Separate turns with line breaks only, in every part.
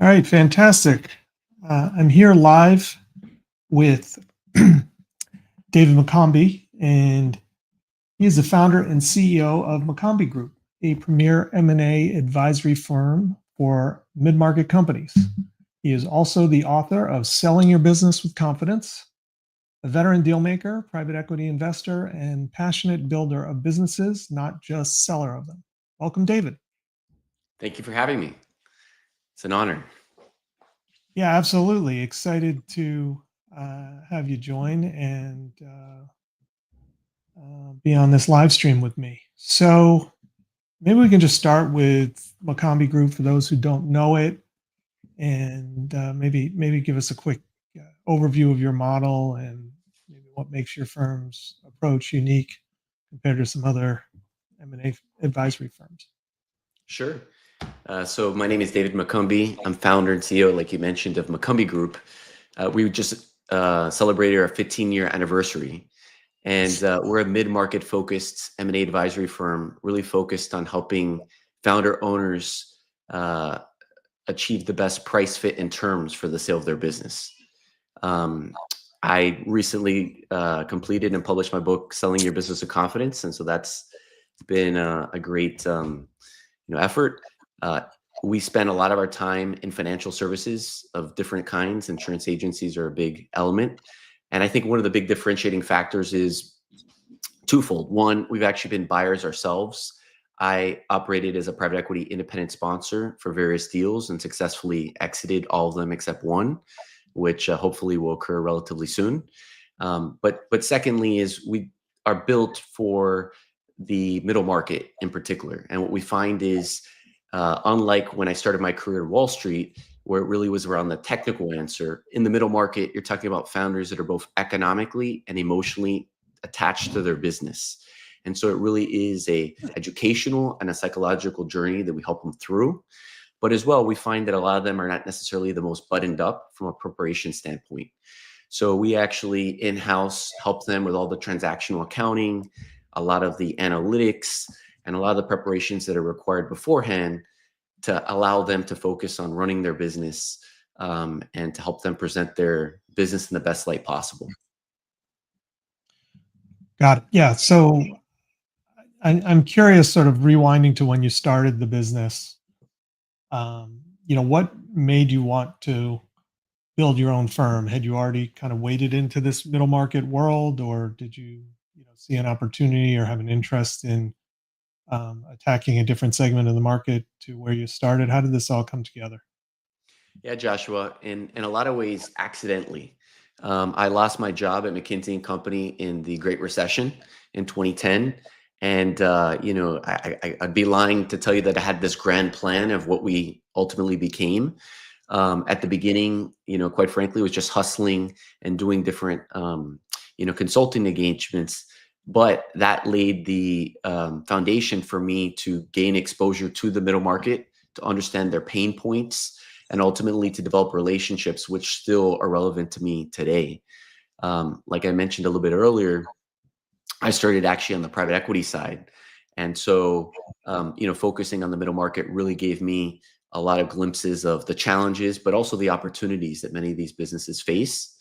All right, fantastic. I'm here live with David McCombie, and he is the founder and CEO of McCombie Group, a premier M&A advisory firm for mid-market companies. He is also the author of Selling Your Business with Confidence, a veteran dealmaker, private equity investor, and passionate builder of businesses, not just seller of them. Welcome, David.
Thank you for having me. It's an honor.
Yeah, absolutely. Excited to have you join and be on this live stream with me. So maybe we can just start with McCombie Group for those who don't know it, and maybe give us a quick overview of your model and maybe what makes your firm's approach unique compared to some other M&A advisory firms.
Sure. So my name is David McCombie. I'm founder and CEO, like you mentioned, of McCombie Group. We just celebrated our 15-year anniversary. And we're a mid-market focused M&A advisory firm, really focused on helping founder owners achieve the best price, fit, and terms for the sale of their business. I recently completed and published my book, Selling Your Business with Confidence. And so that's been a great effort. We spend a lot of our time in financial services of different kinds. Insurance agencies are a big element. And I think one of the big differentiating factors is twofold. One, we've actually been buyers ourselves. I operated as a private equity independent sponsor for various deals and successfully exited all of them except one, which hopefully will occur relatively soon. But secondly is we are built for the middle market in particular. And what we find is, unlike when I started my career at Wall Street, where it really was around the technical answer, in the middle market, you're talking about founders that are both economically and emotionally attached to their business. And so it really is a educational and a psychological journey that we help them through. But as well, we find that a lot of them are not necessarily the most buttoned up from a preparation standpoint. So we actually in-house help them with all the transactional accounting, a lot of the analytics, and a lot of the preparations that are required beforehand to allow them to focus on running their business and to help them present their business in the best light possible.
Got it. Yeah. So I'm curious, sort of rewinding to when you started the business. What made you want to build your own firm? Had you already kind of waded into this middle market world, or did you see an opportunity or have an interest in attacking a different segment of the market to where you started? How did this all come together?
Yeah, Joshua, in a lot of ways, accidentally. I lost my job at McKinsey & Company in the Great Recession in 2010. And, I'd be lying to tell you that I had this grand plan of what we ultimately became. At the beginning, quite frankly, it was just hustling and doing different, consulting engagements. But that laid the foundation for me to gain exposure to the middle market, to understand their pain points, and ultimately to develop relationships, which still are relevant to me today. Like I mentioned a little bit earlier, I started actually on the private equity side. And so, focusing on the middle market really gave me a lot of glimpses of the challenges, but also the opportunities that many of these businesses face.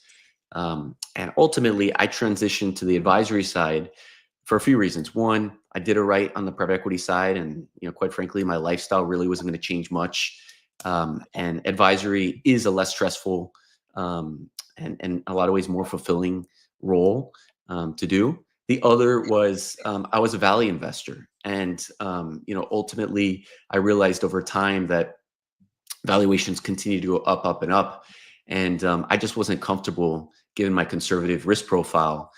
And ultimately, I transitioned to the advisory side for a few reasons. One, I did it right on the private equity side. And, quite frankly, my lifestyle really wasn't going to change much. And advisory is a less stressful and in a lot of ways more fulfilling role to do. The other was I was a value investor. And, ultimately, I realized over time that valuations continue to go up, up, and up. And I just wasn't comfortable, given my conservative risk profile,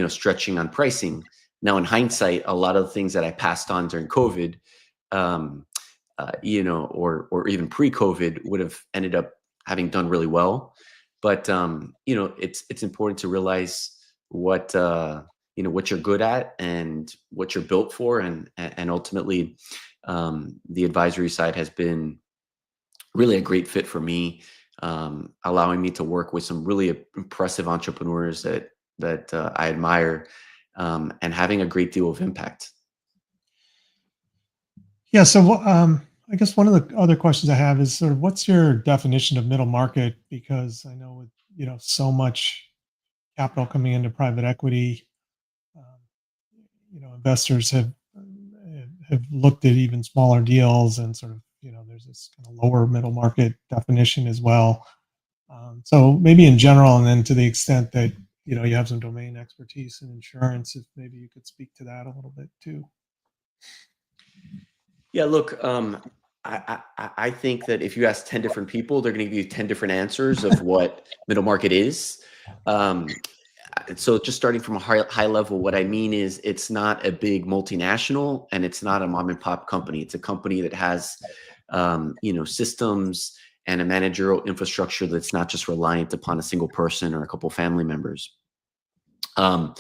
stretching on pricing. Now, in hindsight, a lot of the things that I passed on during COVID, or even pre-COVID would have ended up having done really well. But, it's important to realize what you're good at and what you're built for. And ultimately, the advisory side has been really a great fit for me, allowing me to work with some really impressive entrepreneurs that I admire, and having a great deal of impact.
Yeah. So I I guess one of the other questions I have is sort of what's your definition of middle market? Because I know with so much capital coming into private equity, um, investors have looked at even smaller deals and sort of there's this kind of lower middle market definition as well. So maybe in general, and then to the extent that you have some domain expertise in insurance, if maybe you could speak to that a little bit too.
Yeah, look, I think that if you ask 10 different people, they're going to give you 10 different answers of what middle market is. Um, so just starting from a high level, what I mean is it's not a big multinational and it's not a mom and pop company. It's a company that has, systems and a managerial infrastructure that's not just reliant upon a single person or a couple family members. Um,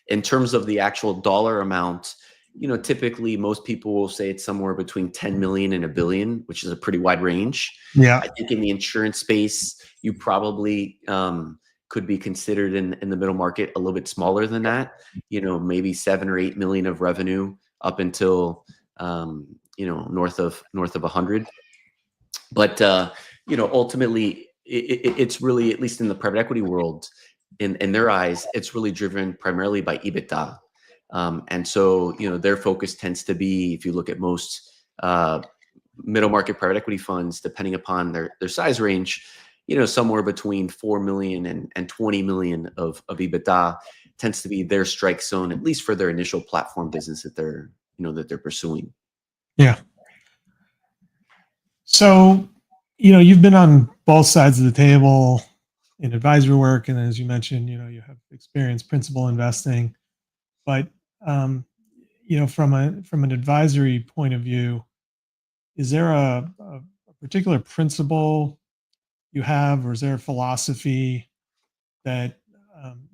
in terms of the actual dollar amount, typically most people will say it's somewhere between 10 million and a billion, which is a pretty wide range.
Yeah.
I think in the insurance space, you probably could be considered in the middle market a little bit smaller than that, maybe 7 or 8 million of revenue up until, north of 100. But, ultimately it's really, at least in the private equity world, in their eyes, it's really driven primarily by EBITDA. And so, their focus tends to be, if you look at most middle market private equity funds, depending upon their size range, somewhere between 4 million and 20 million of EBITDA tends to be their strike zone, at least for their initial platform business that they're pursuing.
Yeah. So, you've been on both sides of the table in advisory work, and as you mentioned, you have experience principal investing. But from an advisory point of view, is there a particular principle you have, or is there a philosophy that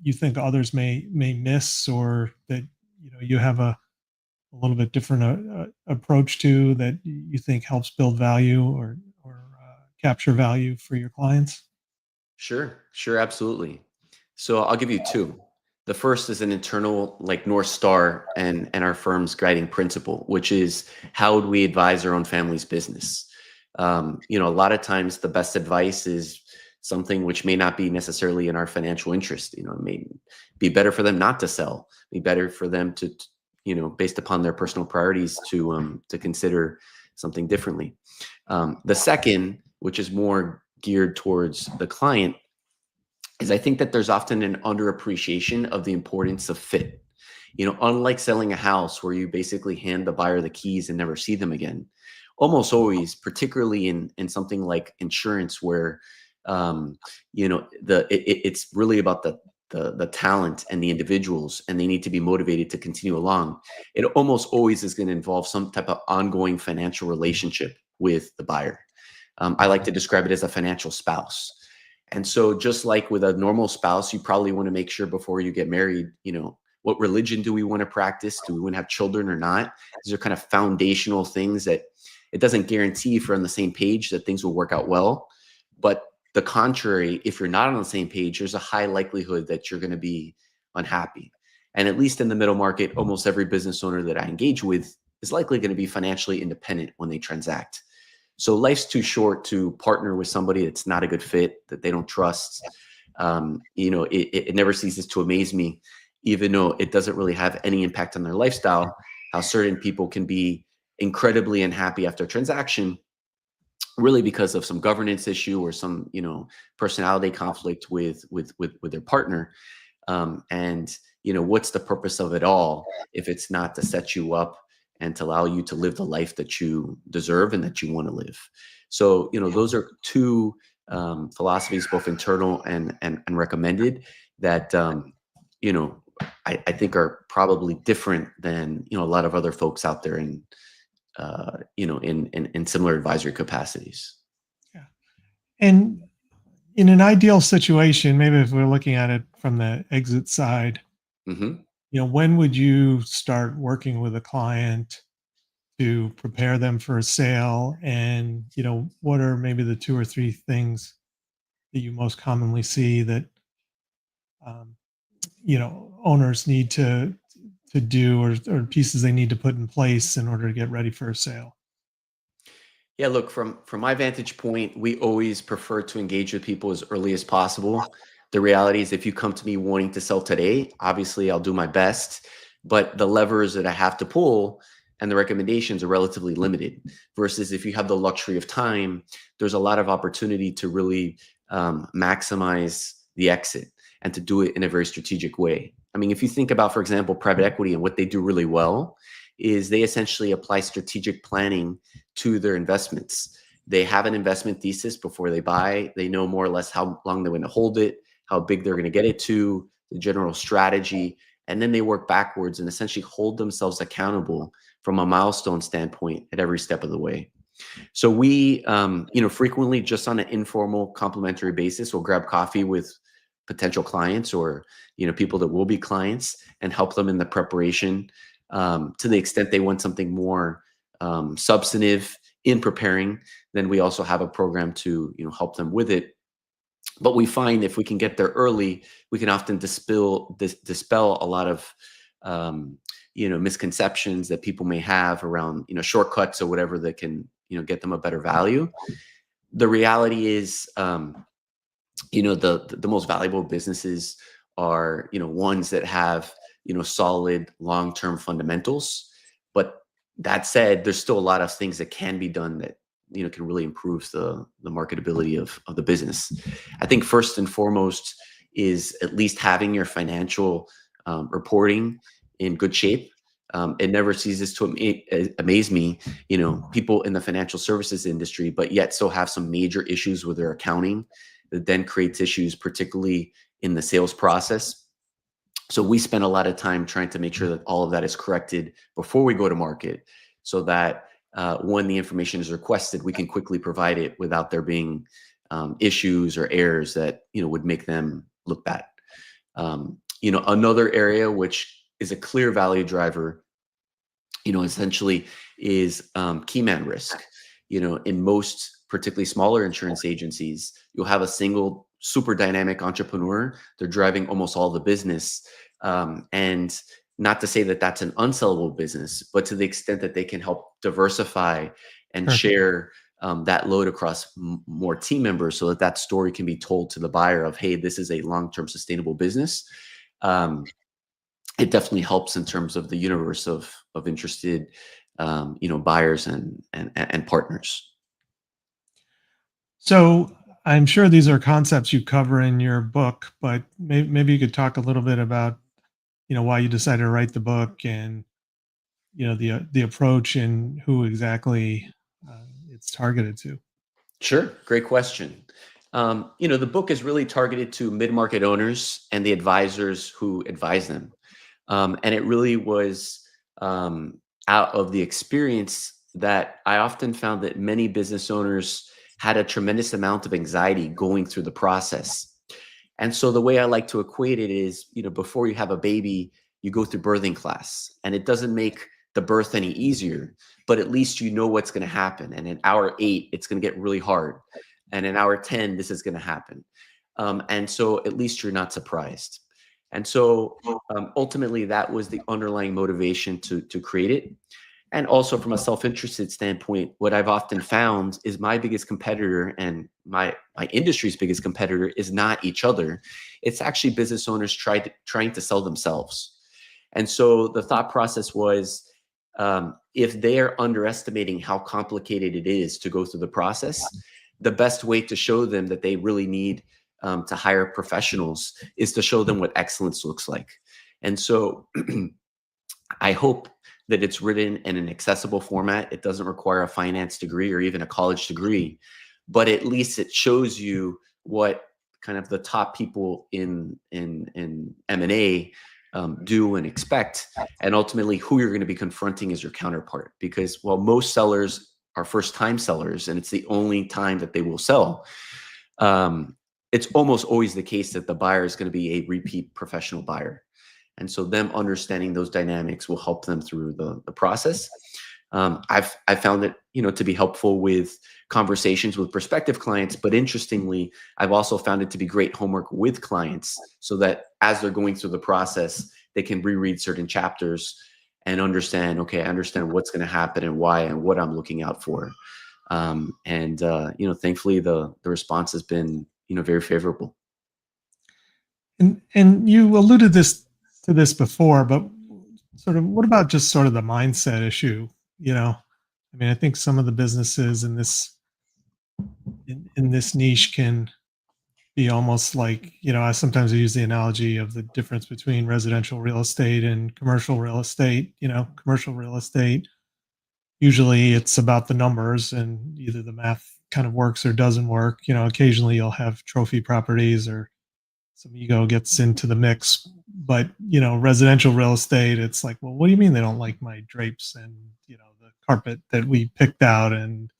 you think others may miss, or that you have a little bit different approach to that you think helps build value or capture value for your clients?
Sure, absolutely. So I'll give you two. The first is an internal, like, North Star and our firm's guiding principle, which is how would we advise our own family's business? A lot of times the best advice is something which may not be necessarily in our financial interest. It may be better for them not to sell, be better for them to, based upon their personal priorities, to consider something differently. The second, which is more geared towards the client, is I think that there's often an underappreciation of the importance of fit. Unlike selling a house where you basically hand the buyer the keys and never see them again, almost always, particularly in something like insurance, where it's really about the talent and the individuals, and they need to be motivated to continue along. It almost always is going to involve some type of ongoing financial relationship with the buyer. I like to describe it as a financial spouse. And so just like with a normal spouse, you probably want to make sure before you get married, what religion do we want to practice? Do we want to have children or not? These are kind of foundational things that it doesn't guarantee if you're on the same page that things will work out well. But the contrary, if you're not on the same page, there's a high likelihood that you're going to be unhappy. And at least in the middle market, almost every business owner that I engage with is likely going to be financially independent when they transact. So life's too short to partner with somebody that's not a good fit, that they don't trust. It never ceases to amaze me, even though it doesn't really have any impact on their lifestyle, how certain people can be incredibly unhappy after a transaction, really because of some governance issue or some, personality conflict with their partner. And what's the purpose of it all if it's not to set you up and to allow you to live the life that you deserve and that you want to live? So, those are two philosophies, both internal and recommended, that I think are probably different than a lot of other folks out there in in similar advisory capacities.
Yeah. And in an ideal situation, maybe if we're looking at it from the exit side,
hmm
when would you start working with a client to prepare them for a sale? And, what are maybe the two or three things that you most commonly see that, um, owners need to do, or pieces they need to put in place in order to get ready for a sale?
Yeah, look, from my vantage point, we always prefer to engage with people as early as possible. The reality is if you come to me wanting to sell today, obviously I'll do my best, but the levers that I have to pull and the recommendations are relatively limited. Versus if you have the luxury of time, there's a lot of opportunity to really maximize the exit and to do it in a very strategic way. I mean, if you think about, for example, private equity and what they do really well is they essentially apply strategic planning to their investments. They have an investment thesis before they buy. They know more or less how long they're going to hold it, how big they're going to get it to, the general strategy, and then they work backwards and essentially hold themselves accountable from a milestone standpoint at every step of the way. So we, frequently just on an informal complimentary basis, will grab coffee with potential clients or, people that will be clients and help them in the preparation to the extent they want something more substantive in preparing. Then we also have a program to, help them with it. But we find if we can get there early, we can often dispel a lot of misconceptions that people may have around shortcuts or whatever that can get them a better value. The reality is, the most valuable businesses are ones that have solid long-term fundamentals. But that said, there's still a lot of things that can be done that can really improve the marketability of the business. I think first and foremost is at least having your financial reporting in good shape. It never ceases to amaze me, people in the financial services industry, but yet still have some major issues with their accounting that then creates issues, particularly in the sales process. So we spend a lot of time trying to make sure that all of that is corrected before we go to market, so that when the information is requested, we can quickly provide it without there being issues or errors that would make them look bad. Another area which is a clear value driver, essentially is key man risk. In most, particularly smaller insurance agencies, you'll have a single super dynamic entrepreneur. They're driving almost all the business. And not to say that that's an unsellable business, but to the extent that they can help diversify and
Sure.
share that load across more team members so that story can be told to the buyer of, hey, this is a long-term sustainable business. It definitely helps in terms of the universe of interested, buyers and partners.
So I'm sure these are concepts you cover in your book, but maybe you could talk a little bit about, why you decided to write the book and, the approach and who exactly it's targeted to.
Sure, great question. The book is really targeted to mid-market owners and the advisors who advise them. And it really was out of the experience that I often found that many business owners had a tremendous amount of anxiety going through the process. And so the way I like to equate it is, before you have a baby, you go through birthing class, and it doesn't make the birth any easier, but at least you know what's going to happen. And in hour 8, it's going to get really hard. And in hour 10, this is going to happen. And so at least you're not surprised. And so ultimately, that was the underlying motivation to create it. And also from a self-interested standpoint, what I've often found is my biggest competitor and my industry's biggest competitor is not each other. It's actually business owners trying to sell themselves. And so the thought process was, if they are underestimating how complicated it is to go through the process, the best way to show them that they really need to hire professionals is to show them what excellence looks like. And so I hope that it's written in an accessible format. It doesn't require a finance degree or even a college degree, but at least it shows you what kind of the top people in M&A do and expect, and ultimately who you're going to be confronting as your counterpart. Because while most sellers are first-time sellers, and it's the only time that they will sell, it's almost always the case that the buyer is going to be a repeat professional buyer. And so them understanding those dynamics will help them through the process. I've found it, to be helpful with conversations with prospective clients, but interestingly, I've also found it to be great homework with clients so that as they're going through the process, they can reread certain chapters and understand, okay, I understand what's going to happen and why and what I'm looking out for. Thankfully the response has been, very favorable.
And you alluded to this before, but sort of what about just sort of the mindset issue? You know, I mean, I think some of the businesses in this niche can be almost like, I sometimes use the analogy of the difference between residential real estate and commercial real estate. Commercial real estate, usually it's about the numbers and either the math kind of works or doesn't work. Occasionally you'll have trophy properties or some ego gets into the mix. But, residential real estate, it's like, well, what do you mean they don't like my drapes and, the carpet that we picked out? And,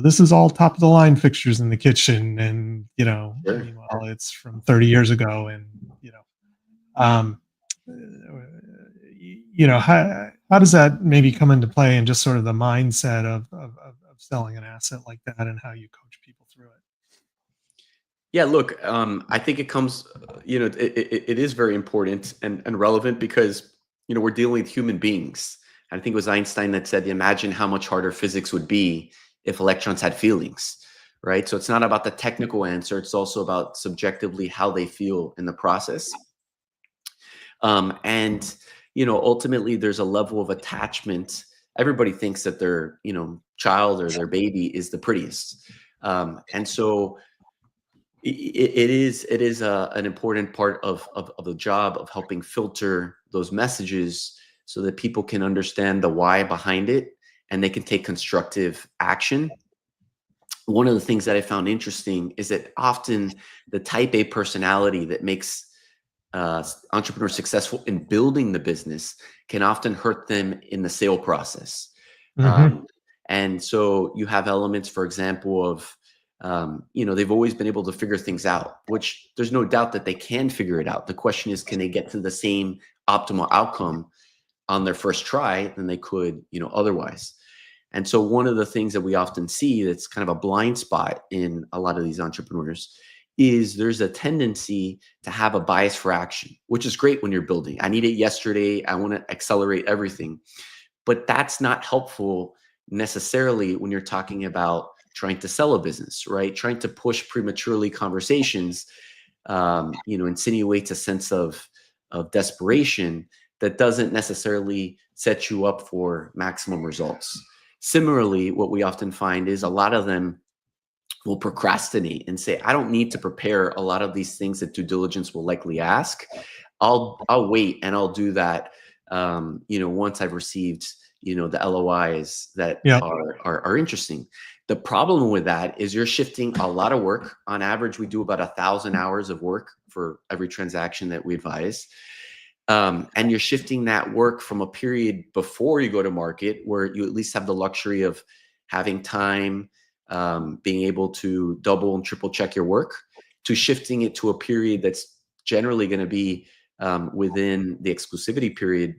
this is all top of the line fixtures in the kitchen. And,
Sure.
meanwhile, it's from 30 years ago. And, um, how does that maybe come into play in just sort of the mindset of selling an asset like that and how you coach people through it?
Yeah, look, I think it comes, it is very important and relevant because, we're dealing with human beings. I think it was Einstein that said, imagine how much harder physics would be if electrons had feelings, right? So it's not about the technical answer. It's also about subjectively how they feel in the process. And, ultimately there's a level of attachment. Everybody thinks that their, child or their baby is the prettiest. And so it is an important part of the job of helping filter those messages so that people can understand the why behind it and they can take constructive action. One of the things that I found interesting is that often the type A personality that makes entrepreneurs successful in building the business can often hurt them in the sale process.
Mm-hmm.
And so you have elements, for example, of they've always been able to figure things out, which there's no doubt that they can figure it out. The question is, can they get to the same optimal outcome on their first try than they could, otherwise? And so one of the things that we often see that's kind of a blind spot in a lot of these entrepreneurs is there's a tendency to have a bias for action, which is great when you're building. I need it yesterday. I want to accelerate everything. But that's not helpful necessarily when you're talking about trying to sell a business, right? Trying to push prematurely conversations, insinuates a sense of desperation that doesn't necessarily set you up for maximum results. Similarly, what we often find is a lot of them will procrastinate and say, I don't need to prepare a lot of these things that due diligence will likely ask. I'll wait and I'll do that, once I've received, the LOIs that
Yeah.
are interesting. The problem with that is you're shifting a lot of work. On average, we do about 1,000 hours of work for every transaction that we advise. And you're shifting that work from a period before you go to market where you at least have the luxury of having time, being able to double and triple check your work, to shifting it to a period that's generally going to be within the exclusivity period,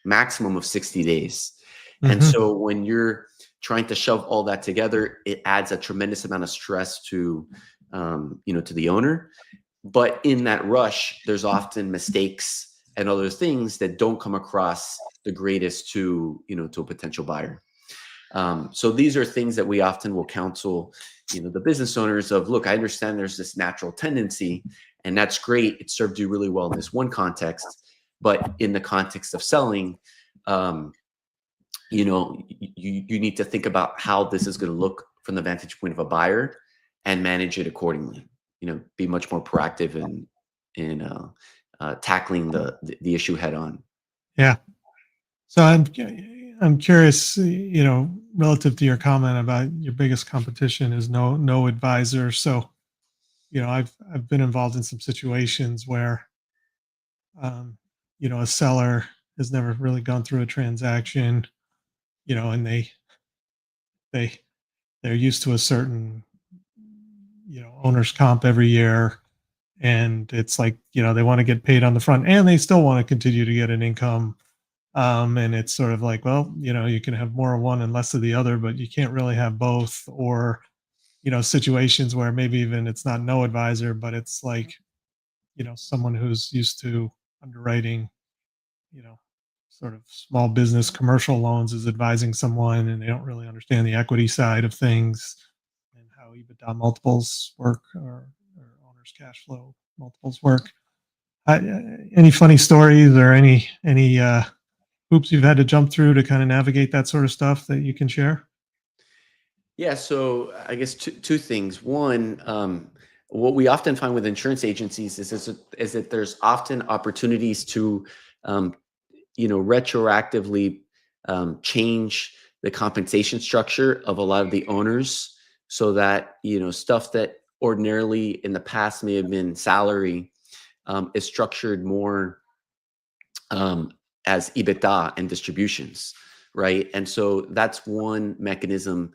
maximum of 60 days. And
Mm-hmm.
so when you're trying to shove all that together, it adds a tremendous amount of stress to, to the owner. But in that rush, there's often mistakes and other things that don't come across the greatest to, to a potential buyer. So these are things that we often will counsel, the business owners of, look, I understand there's this natural tendency and that's great. It served you really well in this one context, but in the context of selling, you need to think about how this is going to look from the vantage point of a buyer and manage it accordingly. Be much more proactive in tackling the issue head on.
Yeah. So I'm curious, relative to your comment about your biggest competition is no advisor. So, I've been involved in some situations where, um, a seller has never really gone through a transaction, and they they're used to a certain, owner's comp every year, and it's like, they want to get paid on the front, and they still want to continue to get an income. And it's sort of like, well, you can have more of one and less of the other, but you can't really have both. Or, situations where maybe even it's not no advisor, but it's like, someone who's used to underwriting, you know, sort of small business commercial loans is advising someone and they don't really understand the equity side of things and how EBITDA multiples work, or owner's cash flow multiples work. Any funny stories or any hoops you've had to jump through to kind of navigate that sort of stuff that you can share?
Yeah, so I guess two things. One, what we often find with insurance agencies is that there's often opportunities to, um, retroactively change the compensation structure of a lot of the owners, so that stuff that ordinarily in the past may have been salary is structured more um, as EBITDA and distributions, right? And so that's one mechanism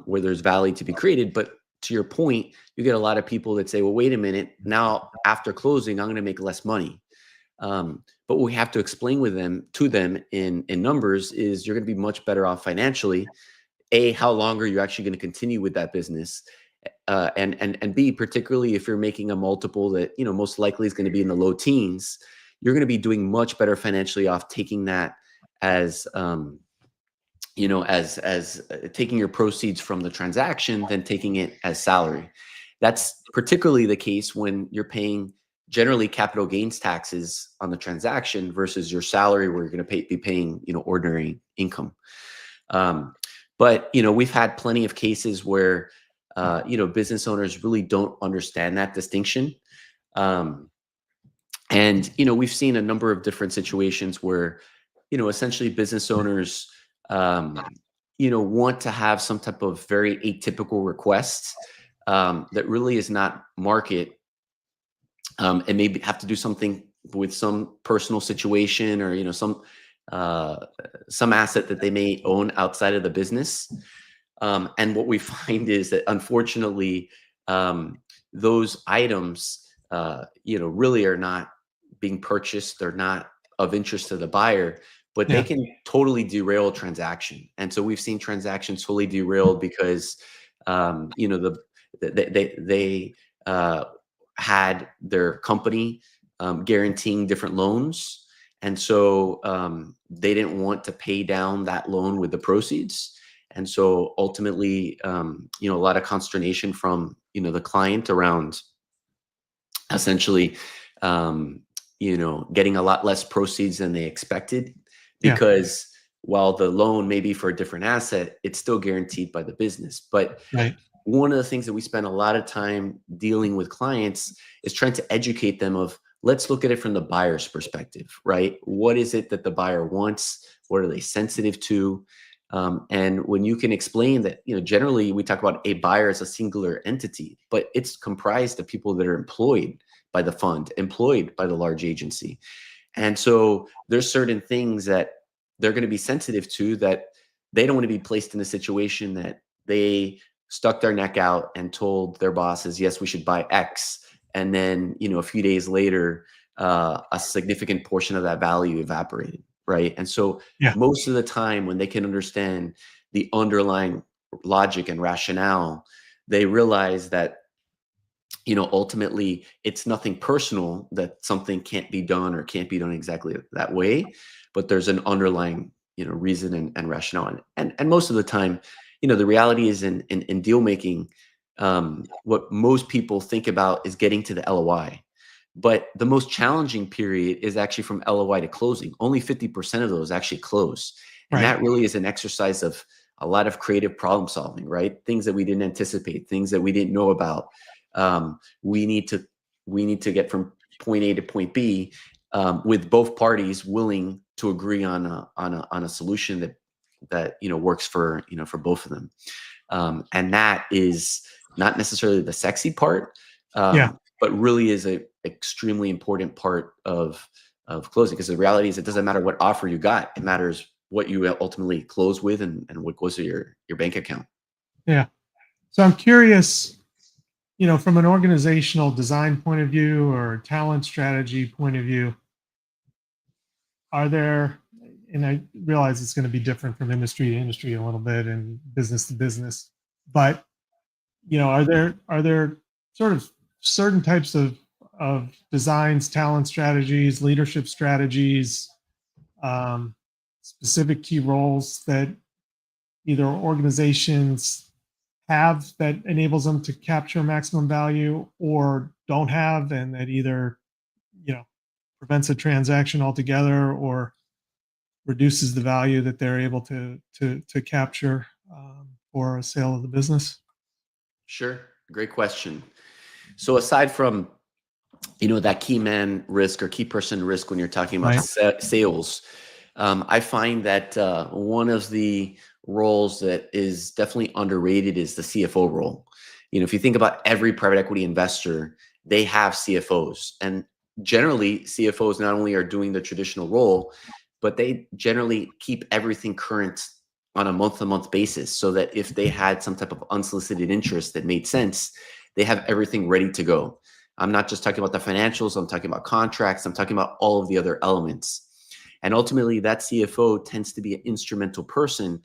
where there's value to be created. But to your point, you get a lot of people that say, well, wait a minute, now after closing, I'm going to make less money. But what we have to explain to them in numbers is you're going to be much better off financially. A, how long are you actually going to continue with that business? And B, particularly if you're making a multiple that most likely is going to be in the low teens, you're going to be doing much better financially off taking that as taking your proceeds from the transaction than taking it as salary. That's particularly the case when you're paying generally capital gains taxes on the transaction versus your salary, where you're going to be paying ordinary income. But we've had plenty of cases where business owners really don't understand that distinction. And we've seen a number of different situations where essentially business owners want to have some type of very atypical request that really is not market, and maybe have to do something with some personal situation, or some asset that they may own outside of the business. And what we find is that, unfortunately, those items really are not being purchased. They're not of interest to the buyer, but they
Yeah.
can totally derail a transaction. And so we've seen transactions totally derailed because they had their company guaranteeing different loans, and so they didn't want to pay down that loan with the proceeds. And so ultimately, a lot of consternation from the client around essentially getting a lot less proceeds than they expected,
Yeah.
because while the loan may be for a different asset, it's still guaranteed by the business. But
Right.
one of the things that we spend a lot of time dealing with clients is trying to educate them of, let's look at it from the buyer's perspective, right? What is it that the buyer wants? What are they sensitive to? And when you can explain that, generally we talk about a buyer as a singular entity, but it's comprised of people that are employed by the fund, employed by the large agency. And so there's certain things that they're going to be sensitive to, that they don't want to be placed in a situation that they stuck their neck out and told their bosses, yes, we should buy X. And then, a few days later, a significant portion of that value evaporated, right? And so
Yeah.
most of the time, when they can understand the underlying logic and rationale, they realize that ultimately it's nothing personal, that something can't be done or can't be done exactly that way, but there's an underlying reason and rationale. And most of the time, the reality is in deal making, what most people think about is getting to the LOI. But the most challenging period is actually from LOI to closing. Only 50% of those actually close. And
Right.
that really is an exercise of a lot of creative problem solving, right? Things that we didn't anticipate, things that we didn't know about. We need to get from point A to point B, with both parties willing to agree on a solution that works for both of them. And that is not necessarily the sexy part,
Yeah.
but really is a extremely important part of closing. Because the reality is, it doesn't matter what offer you got; it matters what you ultimately close with, and what goes to your bank account.
Yeah. So I'm curious, from an organizational design point of view or talent strategy point of view, are there, and I realize it's going to be different from industry to industry a little bit and business to business, but are there sort of certain types of designs, talent strategies, leadership strategies, specific key roles that either organizations have that enables them to capture maximum value or don't have, and that either, prevents a transaction altogether or reduces the value that they're able to capture for a sale of the business?
Sure. Great question. So aside from, that key man risk or key person risk when you're talking about
Right.
sales, I find that one of the roles that is definitely underrated is the CFO role. If you think about every private equity investor, they have CFOs, and generally CFOs not only are doing the traditional role, but they generally keep everything current on a month-to-month basis, so that if they had some type of unsolicited interest that made sense, they have everything ready to go. I'm not just talking about the financials, I'm talking about contracts, I'm talking about all of the other elements. And ultimately, that CFO tends to be an instrumental person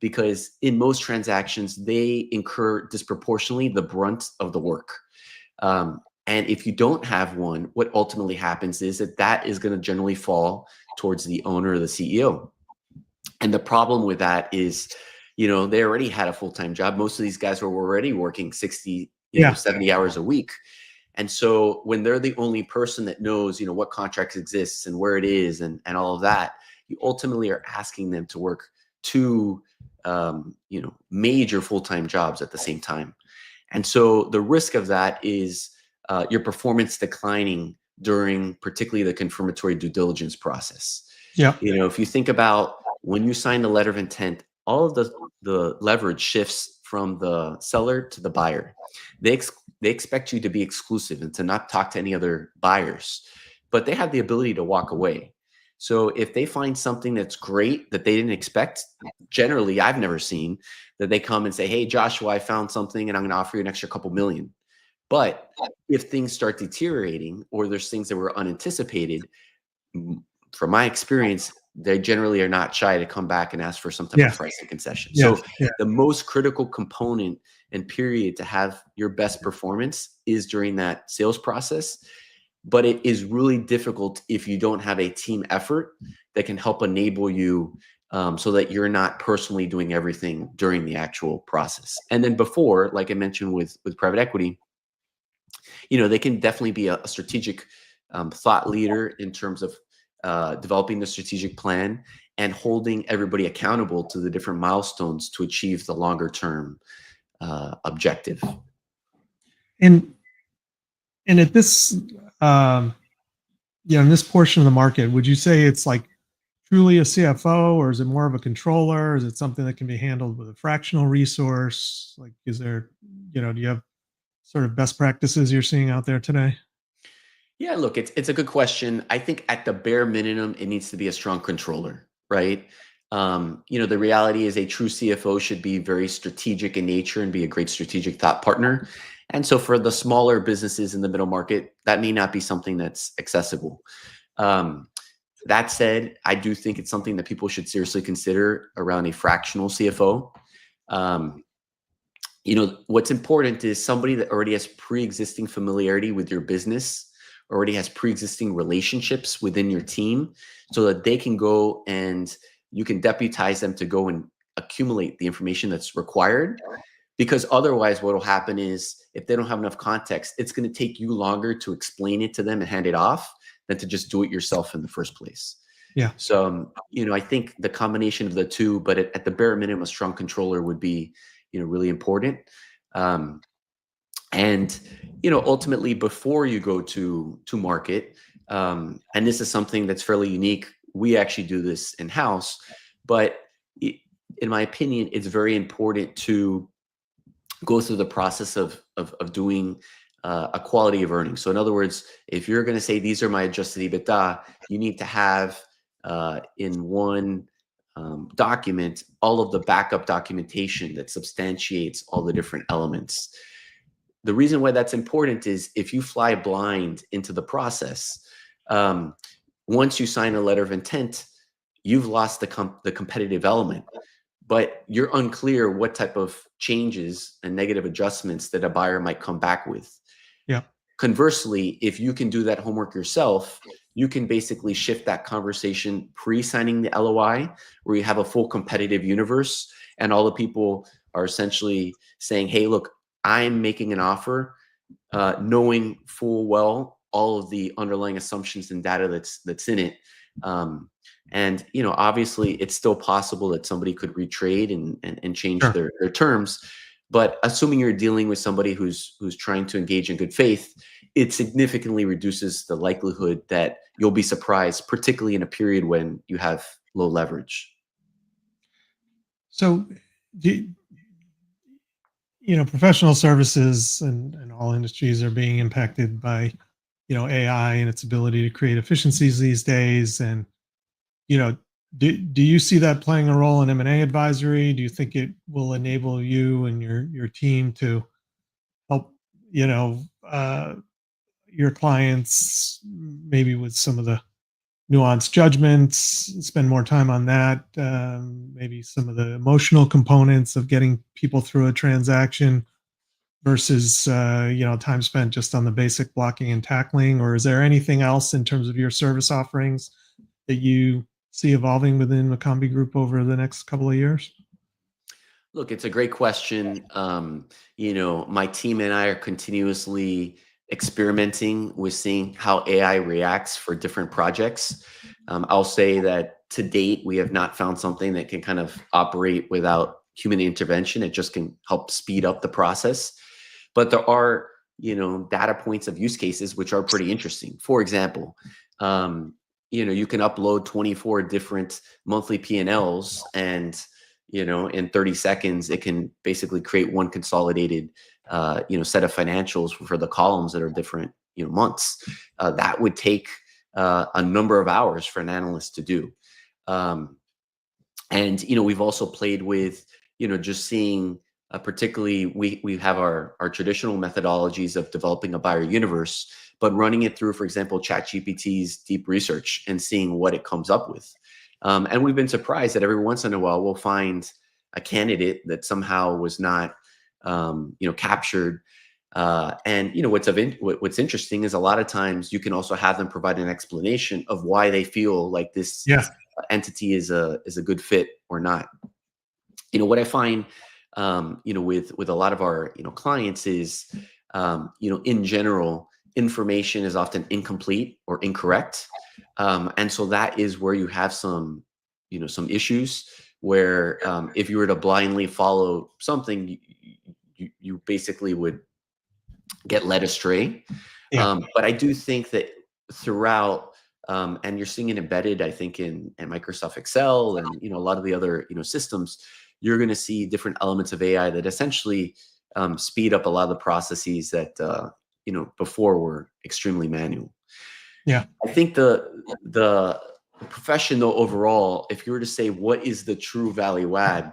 because in most transactions, they incur disproportionately the brunt of the work. And if you don't have one, what ultimately happens is that is going to generally fall towards the owner or the CEO. And the problem with that is, they already had a full-time job. Most of these guys were already working 60,
Yeah.
70 hours a week. And so when they're the only person that knows, what contracts exists and where it is and all of that, you ultimately are asking them to work two, major full-time jobs at the same time. And so the risk of that is your performance declining during particularly the confirmatory due diligence process.
Yeah.
If you think about when you sign the letter of intent, all of the leverage shifts from the seller to the buyer. They expect you to be exclusive and to not talk to any other buyers, but they have the ability to walk away. So if they find something that's great that they didn't expect, generally I've never seen that they come and say, "Hey, Joshua, I found something and I'm going to offer you an extra couple million." But if things start deteriorating or there's things that were unanticipated, from my experience, they generally are not shy to come back and ask for some type
Yeah.
of pricing concession.
Yeah.
So the most critical component and period to have your best performance is during that sales process. But it is really difficult if you don't have a team effort that can help enable you, so that you're not personally doing everything during the actual process. And then before, like I mentioned with private equity, they can definitely be a strategic thought leader in terms of developing the strategic plan and holding everybody accountable to the different milestones to achieve the longer term objective.
And at this, um, in this portion of the market, would you say it's like truly a CFO, or is it more of a controller? Is it something that can be handled with a fractional resource? Like, is there, do you have sort of best practices you're seeing out there today?
Yeah, look, it's a good question. I think at the bare minimum, it needs to be a strong controller, right? The reality is a true CFO should be very strategic in nature and be a great strategic thought partner. And so for the smaller businesses in the middle market, that may not be something that's accessible. Um, that said, I do think it's something that people should seriously consider around a fractional CFO. Um, what's important is somebody that already has pre-existing familiarity with your business, already has pre-existing relationships within your team, so that they can go and you can deputize them to go and accumulate the information that's required. Because otherwise what will happen is if they don't have enough context, it's going to take you longer to explain it to them and hand it off than to just do it yourself in the first place.
Yeah.
So, I think the combination of the two, but at the bare minimum, a strong controller would be, really important. Um, and, ultimately before you go to market, and this is something that's fairly unique. We actually do this in-house, but in my opinion, it's very important to go through the process of doing a quality of earnings. So in other words, if you're going to say these are my adjusted EBITDA, you need to have in one document all of the backup documentation that substantiates all the different elements. The reason why that's important is if you fly blind into the process, once you sign a letter of intent, you've lost the competitive element, but you're unclear what type of changes and negative adjustments that a buyer might come back with.
Yeah.
Conversely, if you can do that homework yourself, you can basically shift that conversation pre-signing the LOI, where you have a full competitive universe and all the people are essentially saying, hey, look, I'm making an offer, knowing full well all of the underlying assumptions and data that's in it. And obviously it's still possible that somebody could retrade and change
Sure.
their terms. But assuming you're dealing with somebody who's trying to engage in good faith, it significantly reduces the likelihood that you'll be surprised, particularly in a period when you have low leverage.
So, do, professional services and all industries are being impacted by, AI and its ability to create efficiencies these days. And, you know, do you see that playing a role in M&A advisory? Do you think it will enable you and your team to help, your clients maybe with some of the nuanced judgments, spend more time on that, maybe some of the emotional components of getting people through a transaction versus time spent just on the basic blocking and tackling? Or is there anything else in terms of your service offerings that you see evolving within McCombie Group over the next couple of years?
Look, it's a great question. My team and I are continuously experimenting with seeing how AI reacts for different projects. I'll say that to date, we have not found something that can kind of operate without human intervention. It just can help speed up the process. But there are, data points of use cases which are pretty interesting. For example, you can upload 24 different monthly P&Ls and in 30 seconds, it can basically create one consolidated, set of financials for the columns that are different, months. That would take a number of hours for an analyst to do. And we've also played with, just seeing, particularly we have our traditional methodologies of developing a buyer universe, but running it through, for example, ChatGPT's deep research and seeing what it comes up with. And we've been surprised that every once in a while we'll find a candidate that somehow was not, captured. And what's interesting is a lot of times you can also have them provide an explanation of why they feel like this
Yeah.
entity is a good fit or not. What I find, with a lot of our clients is, in general, information is often incomplete or incorrect. And so that is where you have some issues where, if you were to blindly follow something, you basically would get led astray.
Yeah.
But I do think that throughout, and you're seeing it embedded, I think, in Microsoft Excel and a lot of the other systems, you're going to see different elements of AI that essentially speed up a lot of the processes that before were extremely manual.
Yeah.
I think the profession, though, overall, if you were to say what is the true value add,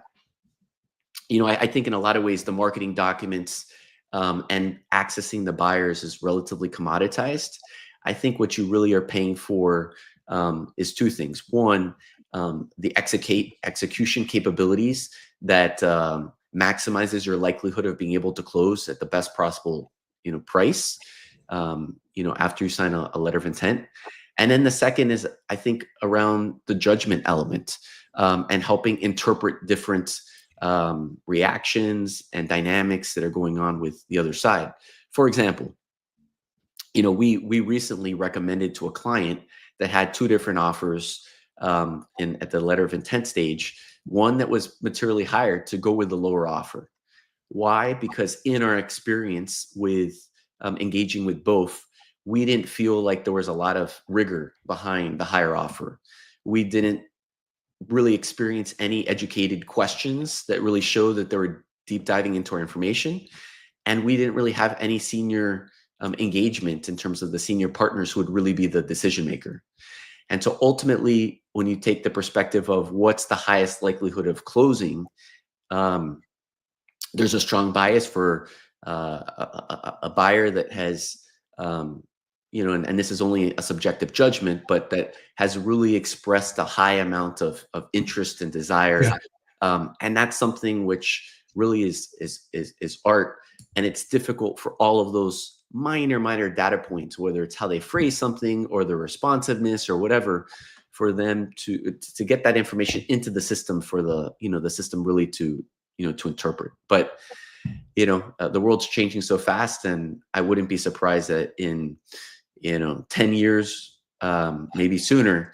I think in a lot of ways the marketing documents and accessing the buyers is relatively commoditized. I think what you really are paying for is two things. One, the execution capabilities that maximizes your likelihood of being able to close at the best possible price. After you sign a letter of intent. And then the second is, I think, around the judgment element and helping interpret different reactions and dynamics that are going on with the other side. For example, we recently recommended to a client that had two different offers at the letter of intent stage, one that was materially higher to go with the lower offer. Why? Because in our experience with engaging with both, we didn't feel like there was a lot of rigor behind the higher offer. We didn't really experience any educated questions that really show that they were deep diving into our information. And we didn't really have any senior engagement in terms of the senior partners who would really be the decision maker. And so ultimately, when you take the perspective of what's the highest likelihood of closing, there's a strong bias for a buyer that has, and this is only a subjective judgment, but that has really expressed a high amount of interest and desire.
Yeah.
And that's something which really is art. And it's difficult for all of those minor data points, whether it's how they phrase something or the responsiveness or whatever, for them to get that information into the system for the the system really to to interpret. But the world's changing so fast, and I wouldn't be surprised that in 10 years, maybe sooner,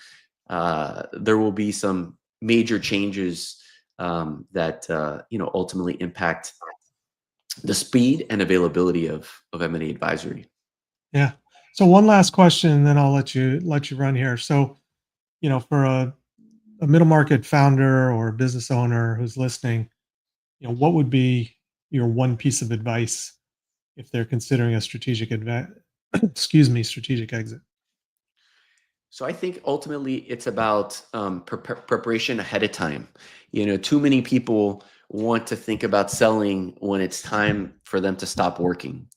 there will be some major changes that ultimately impact the speed and availability of M&A advisory.
Yeah. So one last question, and then I'll let you run here. So, for a middle market founder or a business owner who's listening, what would be your one piece of advice if they're considering a strategic exit?
So I think ultimately it's about preparation ahead of time. Too many people want to think about selling when it's time for them to stop working.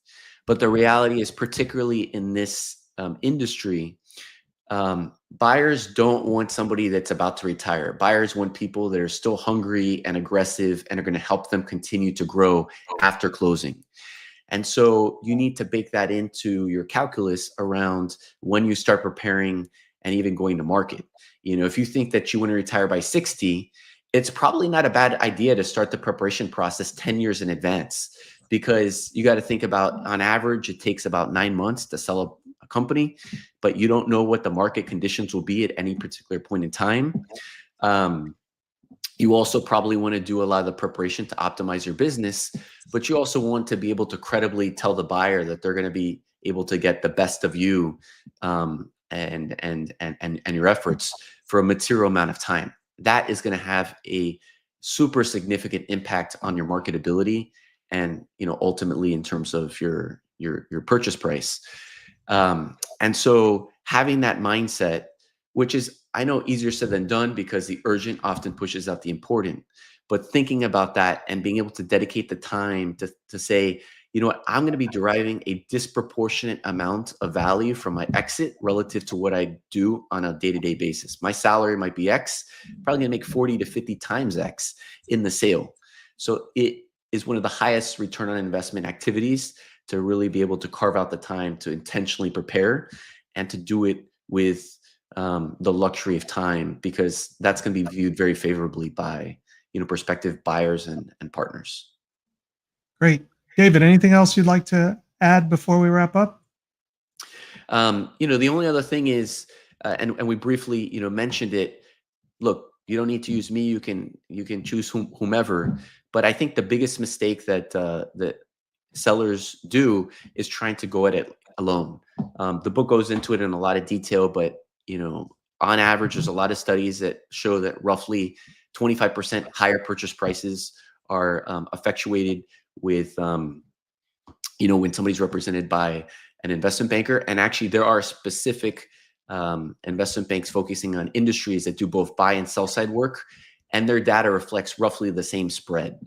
But the reality is, particularly in this industry, buyers don't want somebody that's about to retire. Buyers want people that are still hungry and aggressive and are going to help them continue to grow after closing. And so you need to bake that into your calculus around when you start preparing and even going to market. If you think that you want to retire by 60, it's probably not a bad idea to start the preparation process 10 years in advance, because you got to think about, on average, it takes about 9 months to sell a company, but you don't know what the market conditions will be at any particular point in time. You also probably want to do a lot of the preparation to optimize your business, but you also want to be able to credibly tell the buyer that they're going to be able to get the best of you and your efforts for a material amount of time. That is going to have a super significant impact on your marketability and ultimately in terms of your purchase price. And so having that mindset, which is, I know, easier said than done, because the urgent often pushes out the important. But thinking about that and being able to dedicate the time to say, what, I'm going to be deriving a disproportionate amount of value from my exit relative to what I do on a day-to-day basis. My salary might be X, probably going to make 40 to 50 times X in the sale. So it is one of the highest return on investment activities to really be able to carve out the time to intentionally prepare and to do it with the luxury of time, because that's going to be viewed very favorably by prospective buyers and partners.
Great. David, anything else you'd like to add before we wrap up?
The only other thing is, and we briefly mentioned it. Look, you don't need to use me. You can choose whomever. But I think the biggest mistake that sellers do is trying to go at it alone. The book goes into it in a lot of detail, but on average, there's a lot of studies that show that roughly 25% higher purchase prices are effectuated with when somebody's represented by an investment banker. And actually, there are specific investment banks focusing on industries that do both buy and sell side work, and their data reflects roughly the same spread.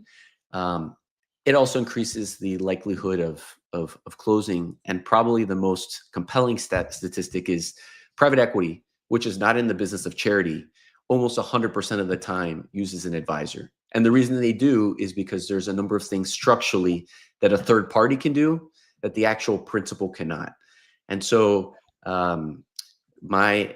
It also increases the likelihood of closing. And probably the most compelling statistic is private equity, which is not in the business of charity, almost 100% of the time uses an advisor. And the reason they do is because there's a number of things structurally that a third party can do that the actual principal cannot. And so my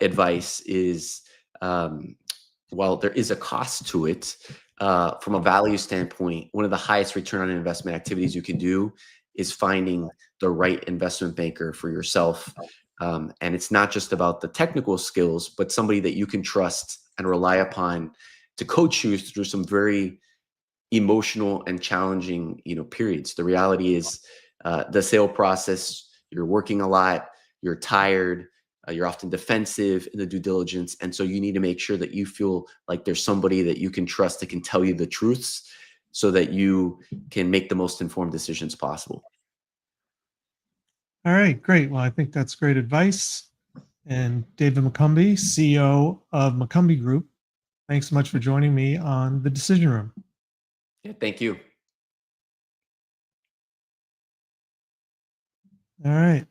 advice is, while there is a cost to it, from a value standpoint, one of the highest return on investment activities you can do is finding the right investment banker for yourself. And it's not just about the technical skills, but somebody that you can trust and rely upon to coach you through some very emotional and challenging, periods. The reality is, the sale process, you're working a lot, you're tired, you're often defensive in the due diligence. And so you need to make sure that you feel like there's somebody that you can trust that can tell you the truths so that you can make the most informed decisions possible.
All right, great. Well, I think that's great advice. And David McCombie, CEO of McCombie Group, thanks so much for joining me on The Decision Room.
Yeah, thank you.
All right.